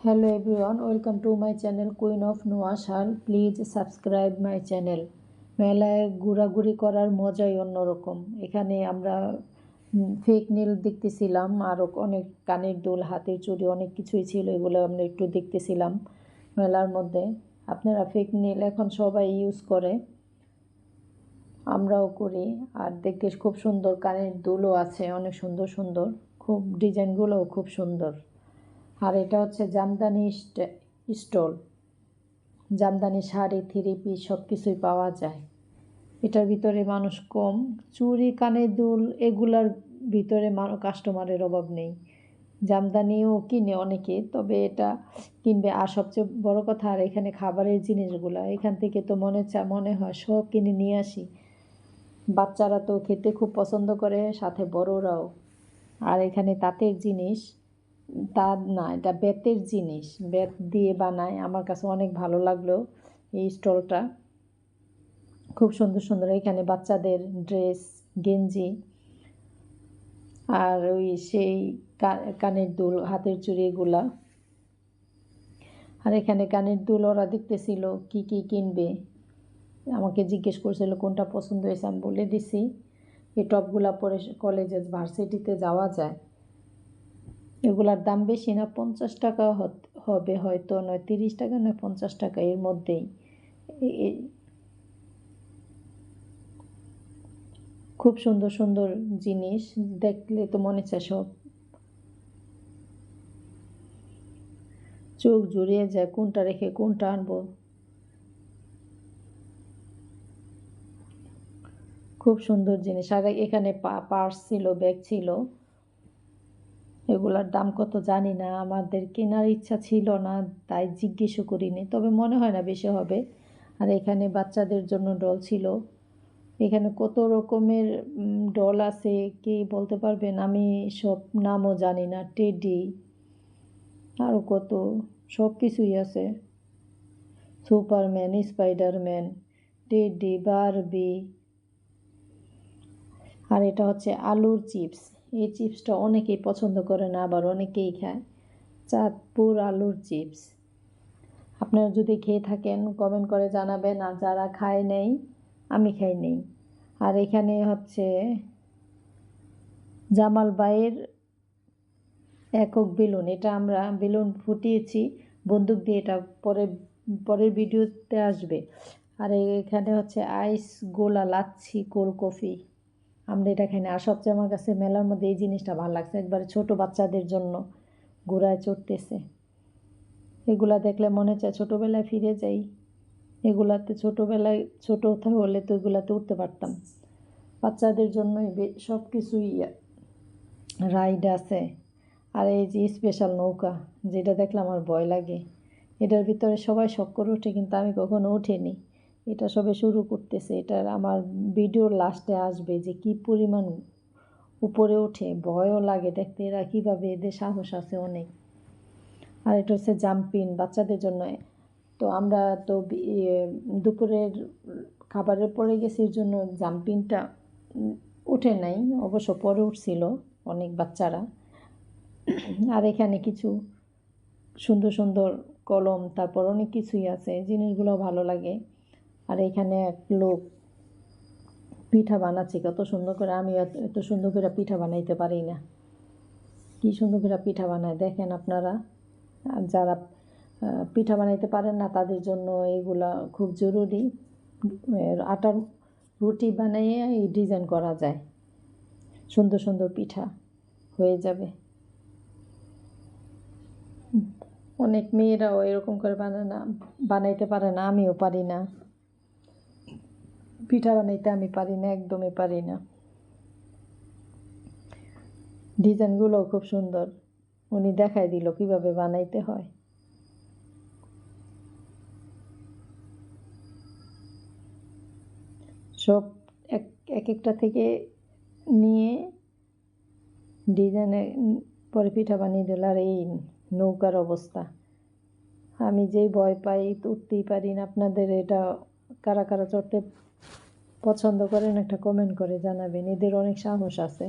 Hello everyone, welcome to my channel Queen of Noashal. Please subscribe my channel. মেলায় ঘোরাঘুরি করার মজাই অন্যরকম। এখানে আমরা ফেক নীল দেখতেছিলাম, আরও অনেক কানের দুল, হাতের চুড়ি, অনেক কিছুই ছিল। এগুলো আমরা একটু দেখতেছিলাম মেলার মধ্যে। আপনারা ফেক নীল এখন সবাই ইউজ করে, আমরাও করি। আর দেখতে খুব সুন্দর কানের দুলও আছে, অনেক সুন্দর সুন্দর, খুব ডিজাইনগুলোও খুব সুন্দর। আর এটা হচ্ছে jamdani stall. Jamdani sari, three piece সব কিছুই পাওয়া যায়। এটার ভিতরে মানুষ কম। চুড়ি, কানের দুল এগুলার ভিতরে কাস্টমারের অভাব নেই। জামদানিও কিনে অনেকে, তবে এটা কিনবে। আর সবচেয়ে বড় কথা, আর এখানে খাবারের জিনিসগুলো এখান থেকে তো মনে হয় সব কিনে নিয়ে আসি। বাচ্চারা তো খেতে খুব পছন্দ করে, সাথে বড়রাও। আর এখানে তাঁতের জিনিস, তার না, এটা বেতের জিনিস, বেত দিয়ে বানায়। আমার কাছে অনেক ভালো লাগলো এই স্টলটা, খুব সুন্দর সুন্দর। এখানে বাচ্চাদের ড্রেস, গেঞ্জি, আর ওই সেই কানের দুল, হাতের চুড়ি এগুলা। আর এখানে কানের দুল ওরা দেখতেছিল কি কি কিনবে, আমাকে জিজ্ঞেস করছিল কোনটা পছন্দ হয়েছে। আমি বলে দিছি এই টপগুলা পরে কলেজে, ভার্সিটিতে যাওয়া যায়। এগুলার দাম বেশি না, 50 টাকা হবে হয়তো, নয় 30 টাকা, নয় 50 টাকা, এর মধ্যেই। খুব সুন্দর সুন্দর জিনিস, দেখলে তো মনে চায় সব, চোখ জুড়িয়ে যায় কোনটা রেখে কোনটা আনবো। খুব সুন্দর জিনিস। আর এখানে পার্স ছিল, ব্যাগ ছিল। এগুলার দাম কত জানি না, আমাদের কেনার ইচ্ছা ছিল না, তাই জিজ্ঞেসও করিনি, তবে মনে হয় না বেশি হবে। আর এখানে বাচ্চাদের জন্য ডল ছিল। এখানে কত রকমের ডল আছে, কে বলতে পারবেন? আমি সব নামও জানি না। টেডি, আরও কত সব কিছুই আছে। Superman, Spiderman, teddy, Barbie. আর এটা হচ্ছে আলুর চিপস। এই চিপসটা অনেকেই পছন্দ করে না, আবার অনেকেই খায়। চাঁদপুর আলুর চিপস। আপনারা যদি খেয়ে থাকেন কমেন্ট করে জানাবেন, আর যারা খায় নেই, আমি খাই নেই। আর এখানে হচ্ছে জামাল ভাইয়ের একক বেলুন। এটা আমরা বেলুন ফুটিয়েছি বন্দুক দিয়ে, এটা পরের ভিডিওতে আসবে। আর এখানে হচ্ছে আইস গোলা, লাচ্ছি, কোল্ড কফি। আমরা এটা খাই না। আর সবচেয়ে আমার কাছে মেলার মধ্যে এই জিনিসটা ভালো লাগছে, একবারে ছোট বাচ্চাদের জন্য ঘোড়ায় চড়তেছে। এগুলা দেখলে মনে চায় ছোটোবেলায় ফিরে যাই। এগুলাতে ছোটোবেলায় ছোটো হলে তো এগুলাতে উঠতে পারতাম। বাচ্চাদের জন্যই সব কিছুই রাইড আছে। আর এই যে স্পেশাল নৌকা, যেটা দেখলে আমার ভয় লাগে। এটার ভিতরে সবাই শখ করে ওঠে, কিন্তু আমি কখনো উঠিনি। এটা সবে শুরু করতেছে। এটার আমার ভিডিওর লাস্টে আসবে যে কি পরিমাণ উপরে ওঠে, ভয়ও লাগে দেখতে এরা কীভাবে, এদের সাহস আছে অনেক। আর এটা হচ্ছে জাম্পিং, বাচ্চাদের জন্য। তো আমরা তো দুপুরের খাবারের পরে গেছি, এর জন্য জাম্পিংটা উঠে নাই, অবশ্য পরে উঠছিল অনেক বাচ্চারা। আর এখানে কিছু সুন্দর সুন্দর কলম, তারপর অনেক কিছুই আছে, জিনিসগুলো ভালো লাগে। আর এখানে এক লোক পিঠা বানাচ্ছে কত সুন্দর করে। আমি এত সুন্দর করে পিঠা বানাইতে পারি না। কি সুন্দর করে পিঠা বানায় দেখেন আপনারা। যারা পিঠা বানাইতে পারেন না তাদের জন্য এগুলা খুব জরুরি। আটার রুটি বানিয়ে এই ডিজাইন করা যায়, সুন্দর সুন্দর পিঠা হয়ে যাবে। অনেক মেয়েরাও এরকম করে বানাইতে পারে না, আমিও পারি না। পিঠা বানাইতে আমি পারি না, একদমই পারি না। ডিজাইনগুলোও খুব সুন্দর, উনি দেখাই দিল কিভাবে বানাইতে হয়। সব এক একটা থেকে নিয়ে ডিজাইনে পরে পিঠা বানিয়ে দিল। আর এই নৌকার অবস্থা, আমি যেই ভয় পাই, উঠতেই পারি না। আপনাদের এটা কারা কারা চড়তে পছন্দ করেন একটা কমেন্ট করে জানাবেন, এদের অনেক সাহস আছে।